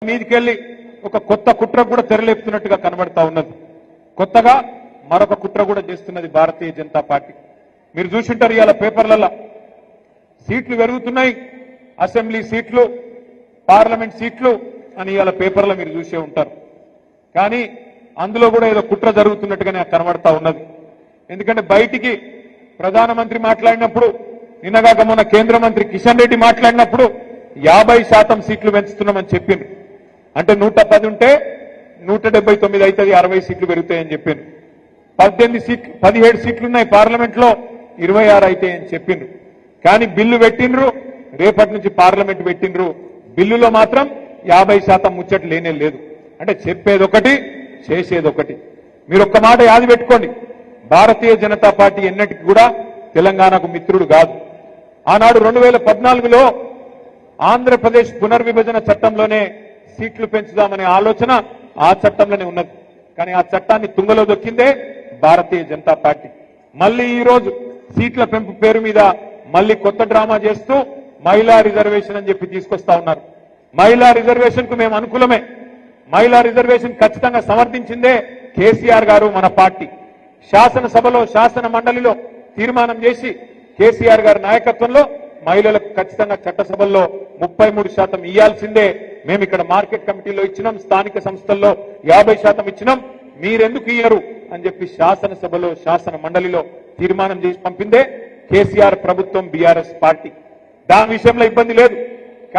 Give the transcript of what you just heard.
మీదికెళ్లి ఒక కొత్త కుట్ర కూడా తెరలేపుతున్నట్టుగా కనబడతా ఉన్నది. కొత్తగా మరొక కుట్ర కూడా చేస్తున్నది భారతీయ జనతా పార్టీ. మీరు చూసింటారు ఇవాళ పేపర్లలో సీట్లు పెరుగుతున్నాయి, అసెంబ్లీ సీట్లు, పార్లమెంట్ సీట్లు అని ఇవాళ పేపర్లో మీరు చూసే ఉంటారు. కానీ అందులో కూడా ఏదో కుట్ర జరుగుతున్నట్టుగానే కనబడతా ఉన్నది. ఎందుకంటే బయటికి ప్రధానమంత్రి మాట్లాడినప్పుడు, నిన్నగాక మొన్న కేంద్ర మంత్రి కిషన్ రెడ్డి మాట్లాడినప్పుడు 50% సీట్లు పెంచుతున్నామని చెప్పిండ్రు. అంటే 110 ఉంటే 179 అవుతుంది, 60 సీట్లు పెరుగుతాయని చెప్పిండ్రు. 17 సీట్లున్నాయి పార్లమెంట్ లో, 26 అవుతాయని చెప్పిండ్రు. కానీ బిల్లు పెట్టిండ్రు, రేపటి నుంచి పార్లమెంట్ పెట్టిండ్రు. బిల్లులో మాత్రం 50% ముచ్చట లేనే లేదు. అంటే చెప్పేదొకటి, చేసేదొకటి. మీరు ఒక్క మాట యాది పెట్టుకోండి, భారతీయ జనతా పార్టీ ఎన్నటికి కూడా తెలంగాణకు మిత్రుడు కాదు. ఆనాడు 2014లో ఆంధ్రప్రదేశ్ పునర్విభజన చట్టంలోనే సీట్లు పెంచుదామనే ఆలోచన ఆ చట్టంలోనే ఉన్నది. కానీ ఆ చట్టాన్ని తుంగలో దొక్కిందే భారతీయ జనతా పార్టీ. మళ్ళీ ఈ రోజు సీట్ల పెంపు పేరు మీద మళ్ళీ కొత్త డ్రామా చేస్తూ మహిళా రిజర్వేషన్ అని చెప్పి తీసుకొస్తా ఉన్నారు. మహిళా రిజర్వేషన్ కు మేము అనుకూలమే. మహిళా రిజర్వేషన్ ఖచ్చితంగా సమర్థించిందే కేసీఆర్ గారు, మన పార్టీ. శాసనసభలో, శాసన మండలిలో తీర్మానం చేసి కేసీఆర్ గారి నాయకత్వంలో మహిళలకు ఖచ్చితంగా చట్టసభల్లో 33% ఇయ్యాల్సిందే. మేము ఇక్కడ మార్కెట్ కమిటీలో ఇచ్చినాం, స్థానిక సంస్థల్లో 50% ఇచ్చినాం, మీరెందుకు ఇయ్యరు అని చెప్పి శాసనసభలో, శాసన మండలిలో తీర్మానం చేసి పంపిందే కేసీఆర్ ప్రభుత్వం, బీఆర్ఎస్ పార్టీ. దాని విషయంలో ఇబ్బంది లేదు.